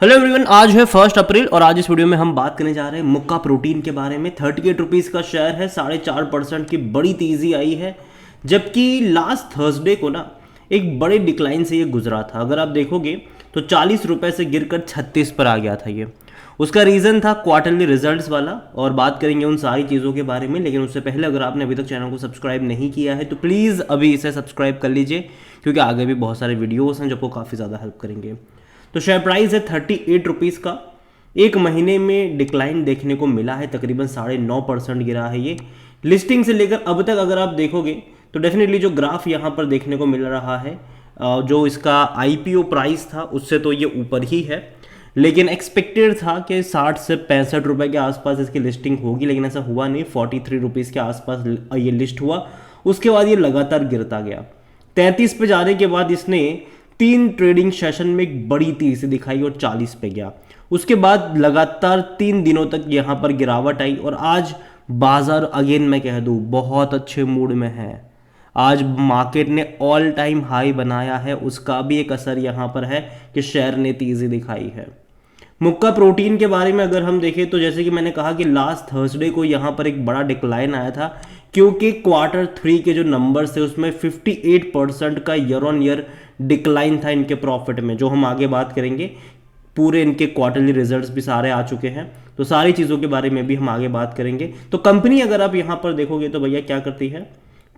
Hello everyone, आज है 1 अप्रैल और आज इस वीडियो में हम बात करने जा रहे हैं मुक्का प्रोटीन के बारे में। 38 रुपीज़ का शेयर है, 4.5% की बड़ी तेज़ी आई है। जबकि लास्ट थर्सडे को ना एक बड़े डिक्लाइन से ये गुजरा था। अगर आप देखोगे तो 40 रुपये से गिरकर 36 पर आ गया था ये। उसका रीज़न था क्वार्टरली रिजल्ट्स वाला, और बात करेंगे उन सारी चीज़ों के बारे में। लेकिन उससे पहले अगर आपने अभी तक चैनल को सब्सक्राइब नहीं किया है तो प्लीज़ अभी इसे सब्सक्राइब कर लीजिए, क्योंकि आगे भी बहुत सारे वीडियोज़ हैं जो आपको काफ़ी ज़्यादा हेल्प करेंगे। तो शेयर प्राइस है 38 रुपीज़ का। एक महीने में डिक्लाइन देखने को मिला है, तकरीबन 9.5% गिरा है ये। लिस्टिंग से लेकर अब तक अगर आप देखोगे तो डेफिनेटली जो ग्राफ यहाँ पर देखने को मिल रहा है, जो इसका आईपीओ प्राइस था उससे तो ये ऊपर ही है। लेकिन एक्सपेक्टेड था कि 60 से 65 रुपये के आसपास इसकी लिस्टिंग होगी, लेकिन ऐसा हुआ नहीं। 43 रुपीज़ के आसपास ये लिस्ट हुआ। उसके बाद ये लगातार गिरता गया। 33 पे जाने के बाद इसने 3 ट्रेडिंग सेशन में एक बड़ी तेजी दिखाई और 40 पे गया। उसके बाद लगातार 3 दिनों तक यहाँ पर गिरावट आई और आज बाजार अगेन मैं कह दूँ बहुत अच्छे मूड में है। आज मार्केट ने ऑल टाइम हाई बनाया है, उसका भी एक असर यहाँ पर है कि शेयर ने तेजी दिखाई है। मुक्का प्रोटीन के बारे में अगर हम देखें तो जैसे कि मैंने कहा कि लास्ट थर्सडे को यहाँ पर एक बड़ा डिक्लाइन आया था, क्योंकि Q3 के जो नंबर्स थे उसमें 58% का ईयर ऑन ईयर डिक्लाइन था इनके प्रॉफिट में, जो हम आगे बात करेंगे। पूरे इनके क्वार्टरली रिजल्ट्स भी सारे आ चुके हैं, तो सारी चीज़ों के बारे में भी हम आगे बात करेंगे। तो कंपनी अगर आप यहाँ पर देखोगे तो भैया क्या करती है,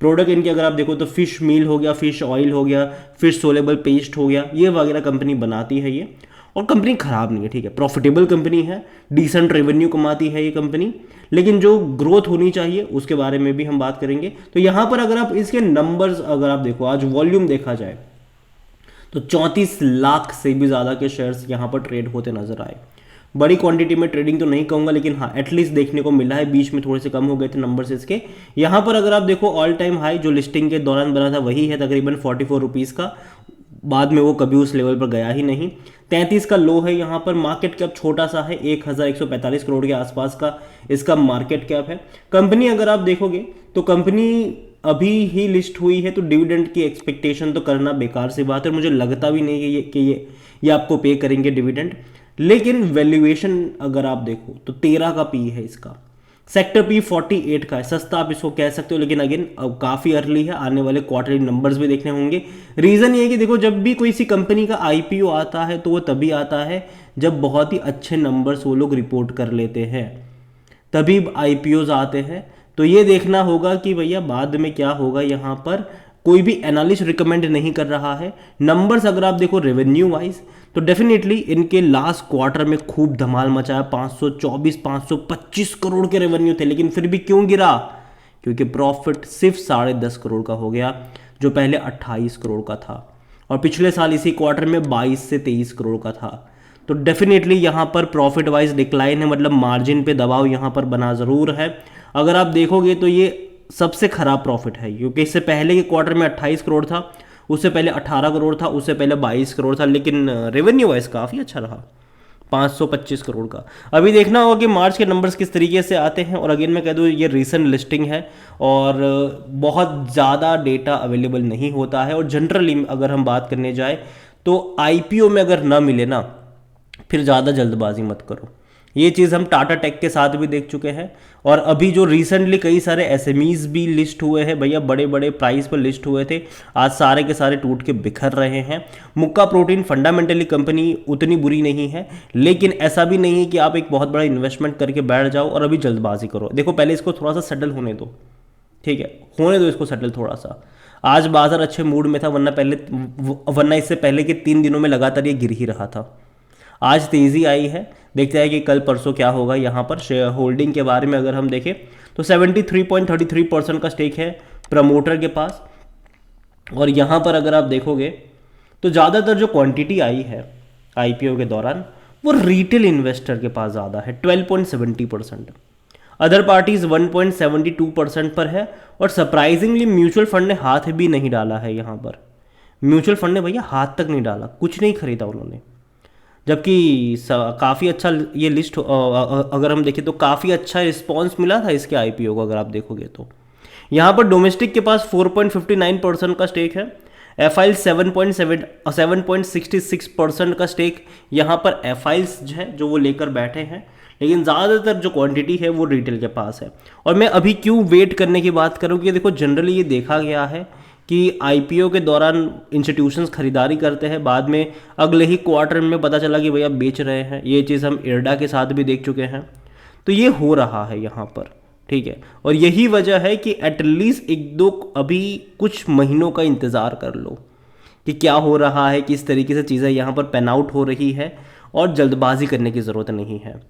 प्रोडक्ट इनके अगर आप देखो तो फिश मील हो गया, फिश ऑयल हो गया, फिश सोलेबल पेस्ट हो गया, ये वगैरह कंपनी बनाती है ये। और कंपनी खराब नहीं है, ठीक है, प्रॉफिटेबल कंपनी है, डिसेंट रेवेन्यू कमाती है ये कंपनी। लेकिन जो ग्रोथ होनी चाहिए उसके बारे में भी हम बात करेंगे। तो यहाँ पर अगर आप इसके नंबर्स अगर आप देखो, आज वॉल्यूम देखा जाए तो 34 लाख से भी ज़्यादा के शेयर्स यहाँ पर ट्रेड होते नजर आए। बड़ी क्वांटिटी में ट्रेडिंग तो नहीं कहूँगा, लेकिन हाँ एटलीस्ट देखने को मिला है। बीच में थोड़े से कम हो गए थे नंबर्स इसके। यहाँ पर अगर आप देखो ऑल टाइम हाई जो लिस्टिंग के दौरान बना था वही है, तकरीबन 44 रुपीज़ का। बाद में वो कभी उस लेवल पर गया ही नहीं। 33 का लो है यहाँ पर। मार्केट कैप छोटा सा है, 1145 करोड़ के आसपास का इसका मार्केट कैप है। कंपनी अगर आप देखोगे तो कंपनी अभी ही लिस्ट हुई है, तो डिविडेंड की एक्सपेक्टेशन तो करना बेकार सी बात है। मुझे लगता भी नहीं कि ये आपको पे करेंगे डिविडेंड। लेकिन वैल्यूएशन अगर आप देखो तो 13 का पी है इसका, सेक्टर पी 48 का है। सस्ता आप इसको कह सकते हो, लेकिन अगेन अब काफ़ी अर्ली है, आने वाले क्वार्टरली नंबर्स भी देखने होंगे। रीज़न ये है कि देखो जब भी कोई सी कंपनी का आईपीओ आता है तो वो तभी आता है जब बहुत ही अच्छे नंबर्स वो लोग रिपोर्ट कर लेते हैं, तभी आईपीओज आते हैं। तो ये देखना होगा कि भैया बाद में क्या होगा। यहाँ पर कोई भी एनालिस्ट रिकमेंड नहीं कर रहा है। नंबर्स अगर आप देखो रेवेन्यू वाइज तो डेफिनेटली इनके लास्ट क्वार्टर में खूब धमाल मचाया। 524-525 करोड़ के रेवेन्यू थे, लेकिन फिर भी क्यों गिरा? क्योंकि प्रॉफिट सिर्फ 10.5 करोड़ का हो गया, जो पहले 28 करोड़ का था, और पिछले साल इसी क्वार्टर में 22 से 23 करोड़ का था। तो डेफिनेटली यहाँ पर प्रॉफिट वाइज डिक्लाइन है, मतलब मार्जिन पे दबाव यहाँ पर बना ज़रूर है। अगर आप देखोगे तो ये सबसे खराब प्रॉफिट है, क्योंकि इससे पहले के क्वार्टर में 28 करोड़ था, उससे पहले 18 करोड़ था, उससे पहले 22 करोड़ था। लेकिन रेवेन्यू वाइज काफ़ी अच्छा रहा, 525 करोड़ का। अभी देखना होगा कि मार्च के नंबर्स किस तरीके से आते हैं। और अगेन मैं कह दूँ ये रीसेंट लिस्टिंग है और बहुत ज़्यादा डेटा अवेलेबल नहीं होता है। और जनरली अगर हम बात करने जाए तो आईपीओ में अगर ना मिले ना, फिर ज़्यादा जल्दबाजी मत करो। ये चीज़ हम टाटा टेक के साथ भी देख चुके हैं। और अभी जो रिसेंटली कई सारे एसएमईज भी लिस्ट हुए हैं भैया, बड़े बड़े प्राइस पर लिस्ट हुए थे, आज सारे के सारे टूट के बिखर रहे हैं। मुक्का प्रोटीन फंडामेंटली कंपनी उतनी बुरी नहीं है, लेकिन ऐसा भी नहीं है कि आप एक बहुत बड़ा इन्वेस्टमेंट करके बैठ जाओ और अभी जल्दबाजी करो। देखो पहले इसको थोड़ा सा सेटल होने दो, ठीक है, होने दो इसको सेटल थोड़ा सा। आज बाजार अच्छे मूड में था, वरना इससे पहले के 3 दिनों में लगातार ये गिर ही रहा था। आज तेज़ी आई है, देखते हैं कि कल परसों क्या होगा। यहाँ पर शेयर होल्डिंग के बारे में अगर हम देखें तो 73.33% का स्टेक है प्रमोटर के पास। और यहाँ पर अगर आप देखोगे तो ज़्यादातर जो क्वांटिटी आई है आईपीओ के दौरान वो रिटेल इन्वेस्टर के पास ज़्यादा है, 12.70%। अदर पार्टीज 1.72% पर है। और सरप्राइजिंगली म्यूचुअल फंड ने हाथ भी नहीं डाला है यहाँ पर। म्यूचुअल फंड ने भैया हाथ तक नहीं डाला, कुछ नहीं खरीदा उन्होंने। जबकि काफ़ी अच्छा ये लिस्ट अगर हम देखें तो काफ़ी अच्छा रिस्पांस मिला था इसके आईपीओ को। अगर आप देखोगे तो यहाँ पर डोमेस्टिक के पास 4.59% का स्टेक है, एफआइल 7.66% का स्टेक यहाँ पर एफआइल्स जो है जो वो लेकर बैठे हैं, लेकिन ज़्यादातर जो क्वांटिटी है वो रिटेल के पास है। और मैं अभी क्यों वेट करने की बात करूँ कि देखो जनरली ये देखा गया है कि आईपीओ के दौरान इंस्टीट्यूशंस खरीदारी करते हैं, बाद में अगले ही क्वार्टर में पता चला कि भैया बेच रहे हैं। ये चीज़ हम इरडा के साथ भी देख चुके हैं, तो ये हो रहा है यहाँ पर, ठीक है। और यही वजह है कि एटलीस्ट एक दो अभी कुछ महीनों का इंतज़ार कर लो कि क्या हो रहा है, किस तरीके से चीज़ें यहाँ पर पैन आउट हो रही है, और जल्दबाजी करने की ज़रूरत नहीं है।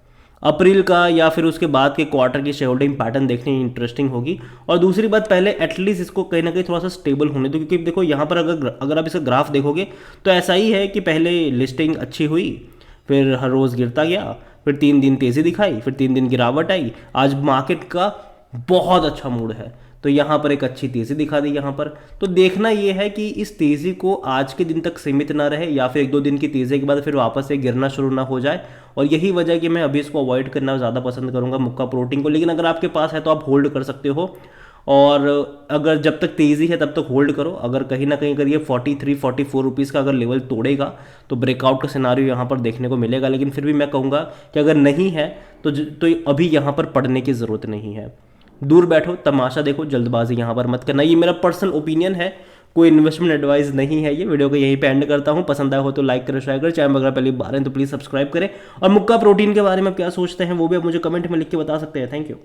अप्रैल का या फिर उसके बाद के क्वार्टर की शेयर होल्डिंग पैटर्न देखने में इंटरेस्टिंग होगी। और दूसरी बात, पहले एटलीस्ट इसको कहीं ना कहीं थोड़ा सा स्टेबल होने दो, क्योंकि देखो यहाँ पर अगर आप इसका ग्राफ देखोगे तो ऐसा ही है कि पहले लिस्टिंग अच्छी हुई, फिर हर रोज़ गिरता गया, फिर 3 दिन तेज़ी दिखाई, फिर 3 दिन गिरावट आई। आज मार्केट का बहुत अच्छा मूड है, तो यहाँ पर एक अच्छी तेज़ी दिखा दी यहाँ पर। तो देखना ये है कि इस तेज़ी को आज के दिन तक सीमित ना रहे, या फिर 1-2 दिन की तेज़ी के बाद फिर वापस से गिरना शुरू ना हो जाए। और यही वजह है कि मैं अभी इसको अवॉइड करना ज़्यादा पसंद करूँगा, मुक्का प्रोटीन को। लेकिन अगर आपके पास है तो आप होल्ड कर सकते हो, और अगर जब तक तेज़ी है तब तक होल्ड करो। अगर कहीं ना कहीं अगर ये 43-44 रुपीज़ का अगर लेवल तोड़ेगा तो ब्रेकआउट का सिनारियो यहाँ पर देखने को मिलेगा। लेकिन फिर भी मैं कहूँगा कि अगर नहीं है तो अभी यहाँ पर पढ़ने की ज़रूरत नहीं है। दूर बैठो, तमाशा देखो, जल्दबाजी यहाँ पर मत करना। ये मेरा पर्सनल ओपिनियन है, कोई इन्वेस्टमेंट एडवाइस नहीं है। ये वीडियो को यहीं पे एंड करता हूँ। पसंद आया हो तो लाइक करें, शेयर करें, चैनल अगर पहली बार हैं तो प्लीज़ सब्सक्राइब करें। और मुक्का प्रोटीन के बारे में क्या सोचते हैं वो भी आप मुझे कमेंट में लिख के बता सकते हैं। Thank you.